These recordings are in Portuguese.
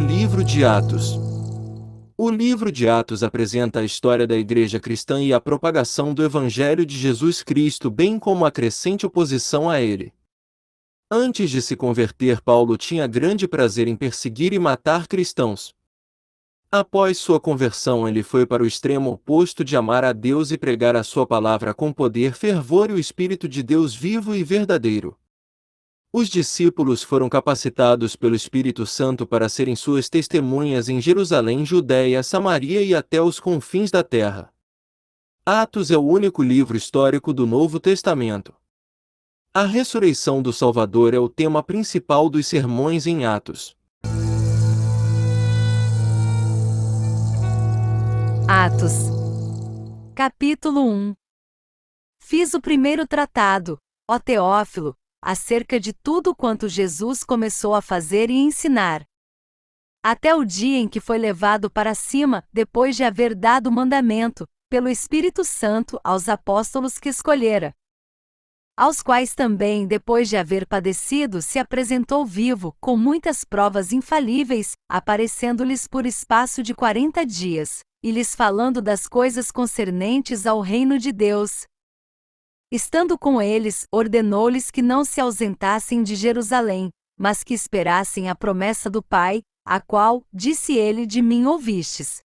livro de Atos. O livro de Atos apresenta a história da Igreja cristã e a propagação do Evangelho de Jesus Cristo, bem como a crescente oposição a ele. Antes de se converter, Paulo tinha grande prazer em perseguir e matar cristãos. Após sua conversão, ele foi para o extremo oposto de amar a Deus e pregar a sua palavra com poder, fervor e o Espírito de Deus vivo e verdadeiro. Os discípulos foram capacitados pelo Espírito Santo para serem suas testemunhas em Jerusalém, Judéia, Samaria e até os confins da terra. Atos é o único livro histórico do Novo Testamento. A ressurreição do Salvador é o tema principal dos sermões em Atos. Atos. Capítulo 1. Fiz o primeiro tratado, ó Teófilo, acerca de tudo quanto Jesus começou a fazer e ensinar, até o dia em que foi levado para cima, depois de haver dado mandamento, pelo Espírito Santo, aos apóstolos que escolhera, aos quais também, depois de haver padecido, se apresentou vivo, com muitas provas infalíveis, aparecendo-lhes por espaço de 40 dias, e lhes falando das coisas concernentes ao reino de Deus. Estando com eles, ordenou-lhes que não se ausentassem de Jerusalém, mas que esperassem a promessa do Pai, a qual, disse ele, de mim ouvistes.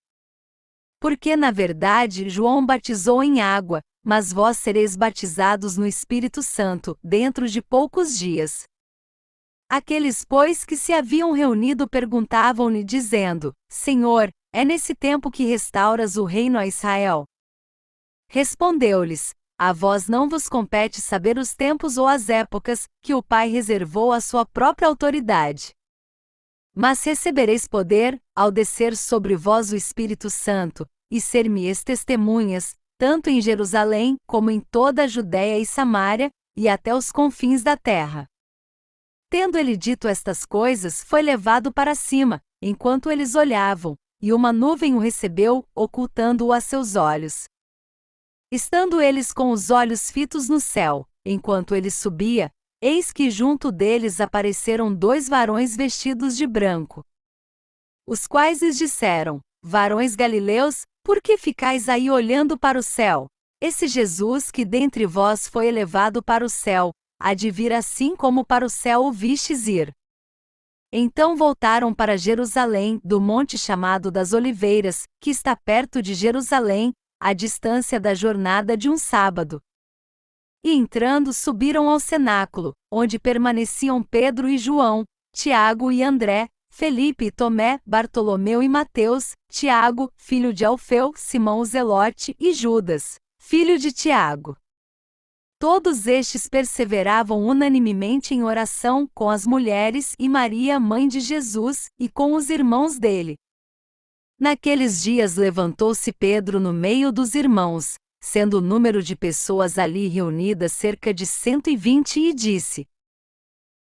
Porque, na verdade, João batizou em água, mas vós sereis batizados no Espírito Santo, dentro de poucos dias. Aqueles, pois, que se haviam reunido perguntavam-lhe, dizendo: Senhor, é nesse tempo que restauras o reino a Israel? Respondeu-lhes: A vós não vos compete saber os tempos ou as épocas, que o Pai reservou à sua própria autoridade. Mas recebereis poder, ao descer sobre vós o Espírito Santo, e ser-me-eis testemunhas, tanto em Jerusalém, como em toda a Judéia e Samária, e até os confins da terra. Tendo ele dito estas coisas, foi levado para cima, enquanto eles olhavam, e uma nuvem o recebeu, ocultando-o a seus olhos. Estando eles com os olhos fitos no céu, enquanto ele subia, eis que junto deles apareceram 2 varões vestidos de branco. Os quais lhes disseram: Varões galileus, por que ficais aí olhando para o céu? Esse Jesus que dentre vós foi elevado para o céu, há de vir assim como para o céu o vistes ir. Então voltaram para Jerusalém, do monte chamado das Oliveiras, que está perto de Jerusalém, à distância da jornada de um sábado. E entrando subiram ao cenáculo, onde permaneciam Pedro e João, Tiago e André, Felipe e Tomé, Bartolomeu e Mateus, Tiago, filho de Alfeu, Simão o Zelote e Judas, filho de Tiago. Todos estes perseveravam unanimemente em oração com as mulheres e Maria, mãe de Jesus, e com os irmãos dele. Naqueles dias levantou-se Pedro no meio dos irmãos, sendo o número de pessoas ali reunidas cerca de 120, e disse: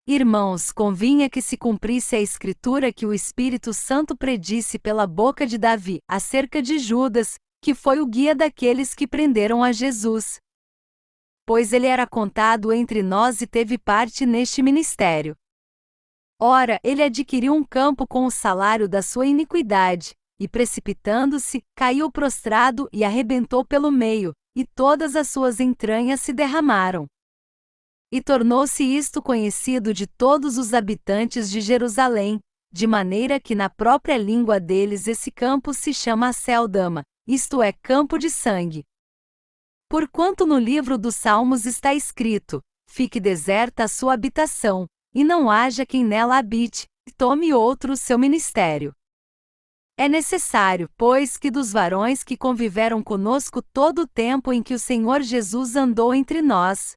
Irmãos, convinha que se cumprisse a escritura que o Espírito Santo predisse pela boca de Davi, acerca de Judas, que foi o guia daqueles que prenderam a Jesus. Pois ele era contado entre nós e teve parte neste ministério. Ora, ele adquiriu um campo com o salário da sua iniquidade, e precipitando-se, caiu prostrado e arrebentou pelo meio, e todas as suas entranhas se derramaram. E tornou-se isto conhecido de todos os habitantes de Jerusalém, de maneira que na própria língua deles esse campo se chama Aceldama, isto é, campo de sangue. Porquanto no livro dos Salmos está escrito: Fique deserta a sua habitação, e não haja quem nela habite, e tome outro o seu ministério. É necessário, pois, que dos varões que conviveram conosco todo o tempo em que o Senhor Jesus andou entre nós,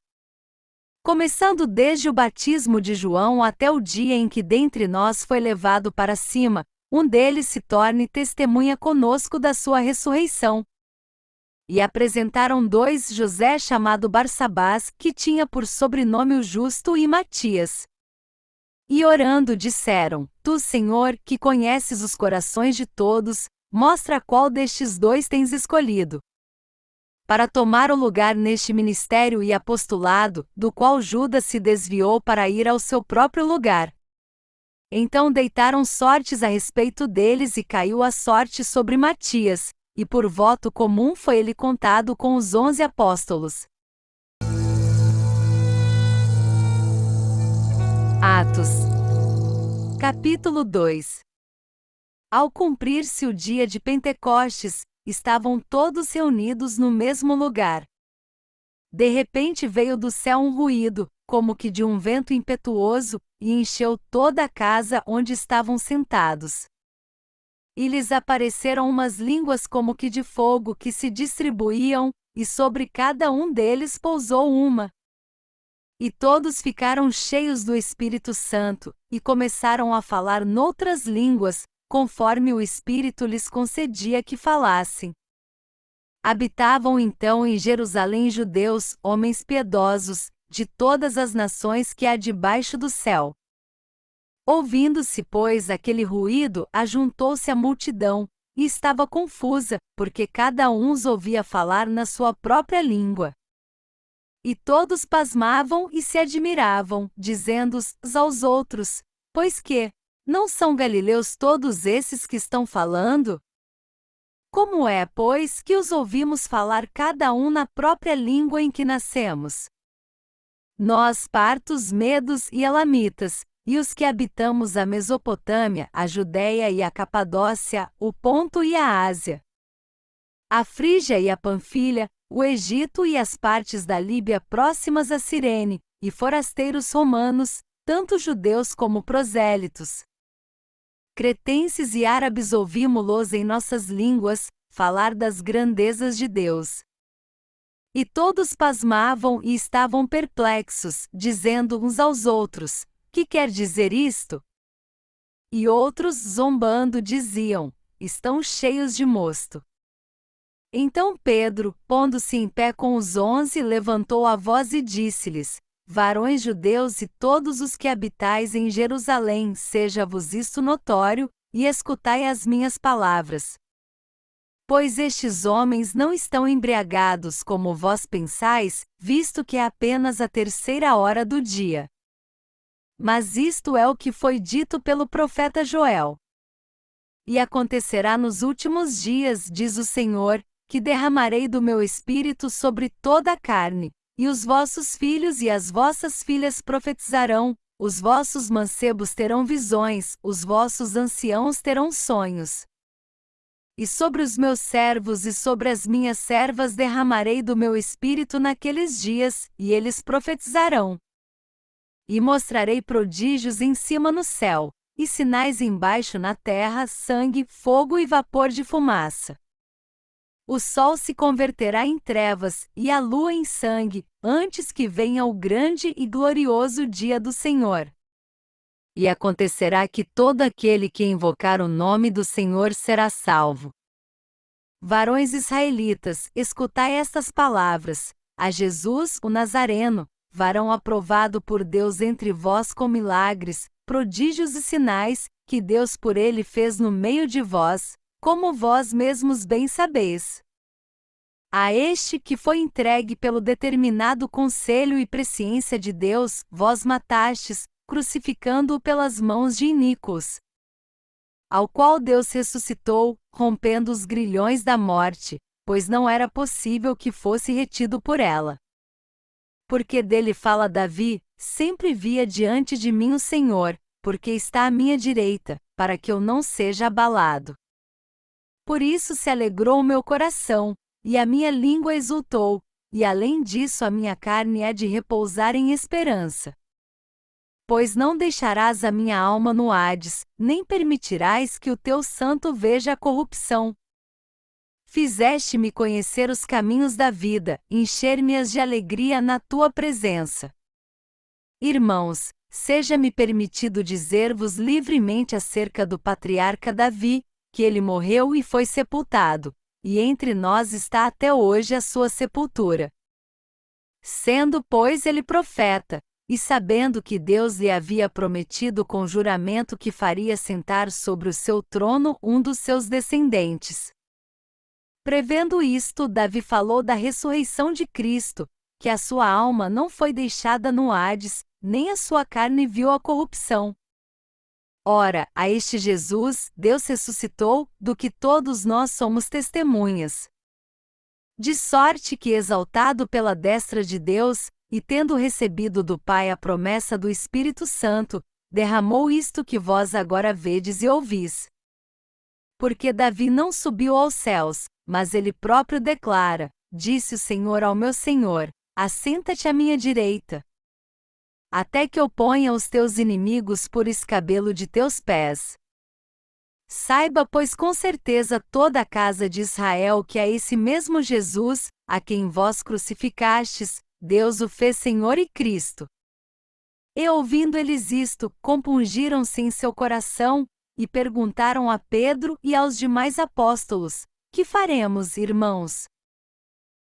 começando desde o batismo de João até o dia em que dentre nós foi levado para cima, um deles se torne testemunha conosco da sua ressurreição. E apresentaram 2: José chamado Barsabás, que tinha por sobrenome o Justo, e Matias. E orando disseram: Tu, Senhor, que conheces os corações de todos, mostra qual destes 2 tens escolhido para tomar o lugar neste ministério e apostolado, do qual Judas se desviou para ir ao seu próprio lugar. Então deitaram sortes a respeito deles e caiu a sorte sobre Matias, e por voto comum foi ele contado com os 11 apóstolos. Atos. Capítulo 2. Ao cumprir-se o dia de Pentecostes, estavam todos reunidos no mesmo lugar. De repente veio do céu um ruído, como que de um vento impetuoso, e encheu toda a casa onde estavam sentados. E lhes apareceram umas línguas como que de fogo que se distribuíam, e sobre cada um deles pousou uma. E todos ficaram cheios do Espírito Santo, e começaram a falar noutras línguas, conforme o Espírito lhes concedia que falassem. Habitavam então em Jerusalém judeus, homens piedosos, de todas as nações que há debaixo do céu. Ouvindo-se, pois, aquele ruído, ajuntou-se a multidão, e estava confusa, porque cada um os ouvia falar na sua própria língua. E todos pasmavam e se admiravam, dizendo uns aos outros: pois que, não são galileus todos esses que estão falando? Como é, pois, que os ouvimos falar cada um na própria língua em que nascemos? Nós, partos, medos e elamitas, e os que habitamos a Mesopotâmia, a Judéia e a Capadócia, o Ponto e a Ásia, a Frígia e a Panfilha, o Egito e as partes da Líbia próximas a Cirene, e forasteiros romanos, tanto judeus como prosélitos. Cretenses e árabes ouvimo-los em nossas línguas, falar das grandezas de Deus. E todos pasmavam e estavam perplexos, dizendo uns aos outros: que quer dizer isto? E outros, zombando, diziam: estão cheios de mosto. Então Pedro, pondo-se em pé com os 11, levantou a voz e disse-lhes: varões judeus e todos os que habitais em Jerusalém, seja-vos isto notório, e escutai as minhas palavras. Pois estes homens não estão embriagados como vós pensais, visto que é apenas a 3ª hora do dia. Mas isto é o que foi dito pelo profeta Joel. E acontecerá nos últimos dias, diz o Senhor, que derramarei do meu espírito sobre toda a carne. E os vossos filhos e as vossas filhas profetizarão, os vossos mancebos terão visões, os vossos anciãos terão sonhos. E sobre os meus servos e sobre as minhas servas derramarei do meu espírito naqueles dias, e eles profetizarão. E mostrarei prodígios em cima no céu, e sinais embaixo na terra, sangue, fogo e vapor de fumaça. O sol se converterá em trevas, e a lua em sangue, antes que venha o grande e glorioso dia do Senhor. E acontecerá que todo aquele que invocar o nome do Senhor será salvo. Varões israelitas, escutai estas palavras: a Jesus, o Nazareno, varão aprovado por Deus entre vós com milagres, prodígios e sinais, que Deus por ele fez no meio de vós, como vós mesmos bem sabeis. A este que foi entregue pelo determinado conselho e presciência de Deus, vós matastes, crucificando-o pelas mãos de iníquos. Ao qual Deus ressuscitou, rompendo os grilhões da morte, pois não era possível que fosse retido por ela. Porque dele fala Davi: sempre via diante de mim o Senhor, porque está à minha direita, para que eu não seja abalado. Por isso se alegrou o meu coração, e a minha língua exultou, e além disso a minha carne é de repousar em esperança. Pois não deixarás a minha alma no Hades, nem permitirás que o teu santo veja a corrupção. Fizeste-me conhecer os caminhos da vida, encher-me-as de alegria na tua presença. Irmãos, seja-me permitido dizer-vos livremente acerca do patriarca Davi, que ele morreu e foi sepultado, e entre nós está até hoje a sua sepultura. Sendo, pois, ele profeta, e sabendo que Deus lhe havia prometido com juramento que faria sentar sobre o seu trono um dos seus descendentes. Prevendo isto, Davi falou da ressurreição de Cristo, que a sua alma não foi deixada no Hades, nem a sua carne viu a corrupção. Ora, a este Jesus, Deus ressuscitou, do que todos nós somos testemunhas. De sorte que, exaltado pela destra de Deus, e tendo recebido do Pai a promessa do Espírito Santo, derramou isto que vós agora vedes e ouvis. Porque Davi não subiu aos céus, mas ele próprio declara: disse o Senhor ao meu Senhor: assenta-te à minha direita, até que eu ponha os teus inimigos por escabelo de teus pés. Saiba, pois, com certeza toda a casa de Israel que a esse mesmo Jesus, a quem vós crucificastes, Deus o fez Senhor e Cristo. E ouvindo eles isto, compungiram-se em seu coração, e perguntaram a Pedro e aos demais apóstolos: que faremos, irmãos?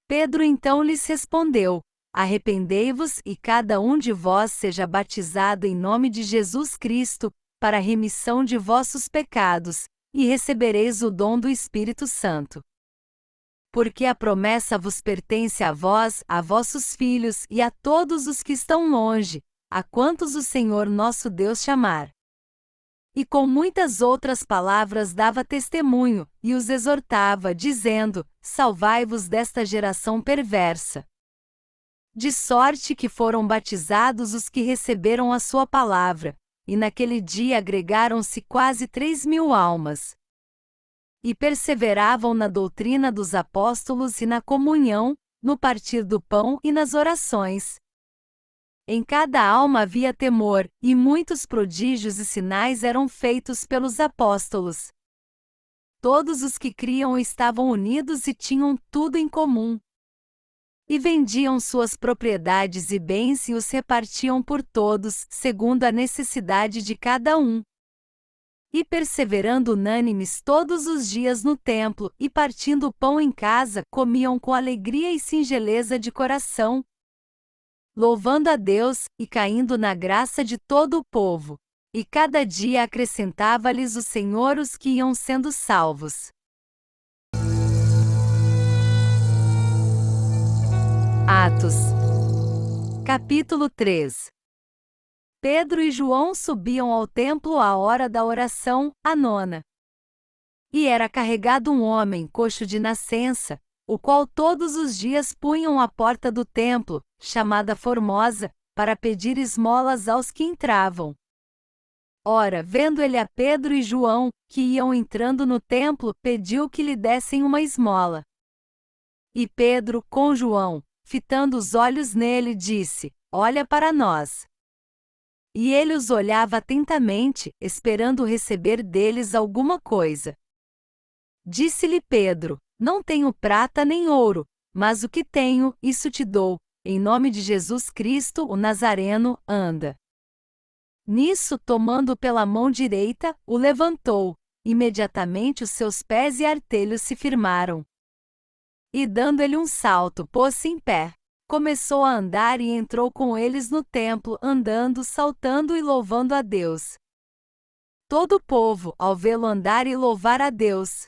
Pedro então lhes respondeu: arrependei-vos e cada um de vós seja batizado em nome de Jesus Cristo, para a remissão de vossos pecados, e recebereis o dom do Espírito Santo. Porque a promessa vos pertence a vós, a vossos filhos e a todos os que estão longe, a quantos o Senhor nosso Deus chamar. E com muitas outras palavras dava testemunho, e os exortava, dizendo: salvai-vos desta geração perversa. De sorte que foram batizados os que receberam a sua palavra, e naquele dia agregaram-se quase 3.000 almas. E perseveravam na doutrina dos apóstolos e na comunhão, no partir do pão e nas orações. Em cada alma havia temor, e muitos prodígios e sinais eram feitos pelos apóstolos. Todos os que criam estavam unidos e tinham tudo em comum. E vendiam suas propriedades e bens e os repartiam por todos, segundo a necessidade de cada um. E perseverando unânimes todos os dias no templo, e partindo o pão em casa, comiam com alegria e singeleza de coração, louvando a Deus, e caindo na graça de todo o povo. E cada dia acrescentava-lhes o Senhor os que iam sendo salvos. Atos. Capítulo 3. Pedro e João subiam ao templo à hora da oração, a nona. E era carregado um homem coxo de nascença, o qual todos os dias punham à porta do templo, chamada Formosa, para pedir esmolas aos que entravam. Ora, vendo ele a Pedro e João, que iam entrando no templo, pediu que lhe dessem uma esmola. E Pedro, com João, fitando os olhos nele, disse: olha para nós. E ele os olhava atentamente, esperando receber deles alguma coisa. Disse-lhe Pedro: não tenho prata nem ouro, mas o que tenho, isso te dou. Em nome de Jesus Cristo, o Nazareno, anda. Nisso, tomando-o pela mão direita, o levantou. Imediatamente os seus pés e artelhos se firmaram. E dando-lhe um salto, pôs-se em pé. Começou a andar e entrou com eles no templo, andando, saltando e louvando a Deus. Todo o povo, ao vê-lo andar e louvar a Deus,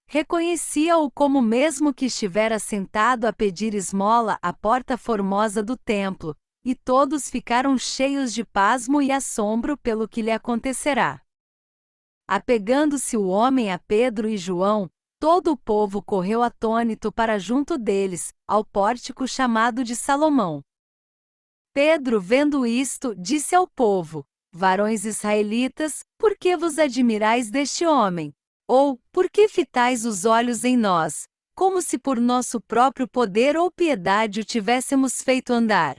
reconhecia-o como mesmo que estivera sentado a pedir esmola à porta formosa do templo, e todos ficaram cheios de pasmo e assombro pelo que lhe acontecerá. Apegando-se o homem a Pedro e João, todo o povo correu atônito para junto deles, ao pórtico chamado de Salomão. Pedro, vendo isto, disse ao povo: varões israelitas, por que vos admirais deste homem? Ou, por que fitais os olhos em nós, como se por nosso próprio poder ou piedade o tivéssemos feito andar?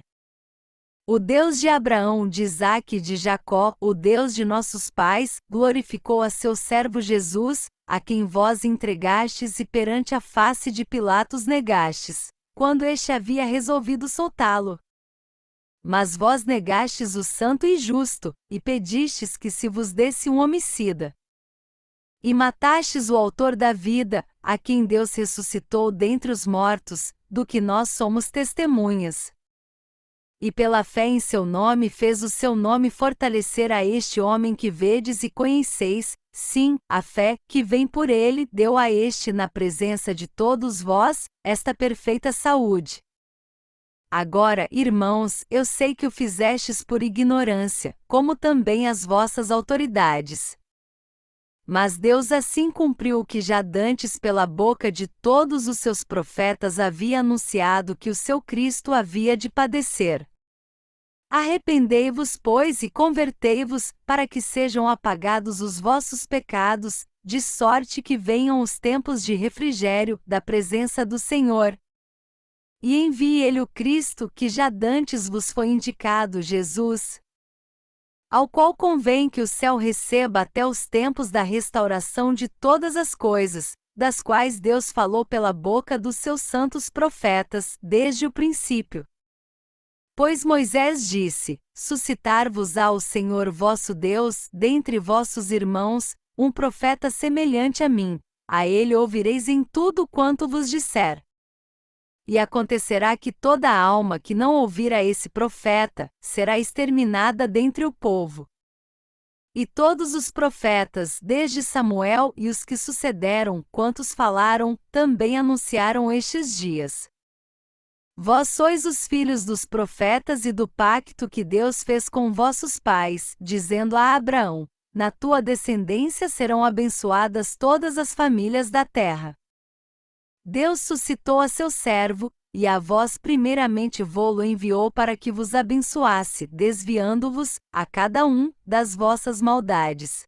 O Deus de Abraão, de Isaque e de Jacó, o Deus de nossos pais, glorificou a seu servo Jesus, a quem vós entregastes e perante a face de Pilatos negastes, quando este havia resolvido soltá-lo. Mas vós negastes o santo e justo, e pedistes que se vos desse um homicida. E matastes o autor da vida, a quem Deus ressuscitou dentre os mortos, do que nós somos testemunhas. E pela fé em seu nome fez o seu nome fortalecer a este homem que vedes e conheceis, sim, a fé, que vem por ele, deu a este na presença de todos vós, esta perfeita saúde. Agora, irmãos, eu sei que o fizestes por ignorância, como também as vossas autoridades. Mas Deus assim cumpriu o que já dantes pela boca de todos os seus profetas havia anunciado que o seu Cristo havia de padecer. Arrependei-vos, pois, e convertei-vos, para que sejam apagados os vossos pecados, de sorte que venham os tempos de refrigério da presença do Senhor. E envie ele o Cristo que já dantes vos foi indicado, Jesus, ao qual convém que o céu receba até os tempos da restauração de todas as coisas, das quais Deus falou pela boca dos seus santos profetas, desde o princípio. Pois Moisés disse: Suscitar-vos-á o Senhor vosso Deus, dentre vossos irmãos, um profeta semelhante a mim, a ele ouvireis em tudo quanto vos disser. E acontecerá que toda alma que não ouvir a esse profeta, será exterminada dentre o povo. E todos os profetas, desde Samuel e os que sucederam, quantos falaram, também anunciaram estes dias. Vós sois os filhos dos profetas e do pacto que Deus fez com vossos pais, dizendo a Abraão: Na tua descendência serão abençoadas todas as famílias da terra. Deus suscitou a seu servo, e a vós primeiramente vô-lo enviou para que vos abençoasse, desviando-vos, a cada um, das vossas maldades.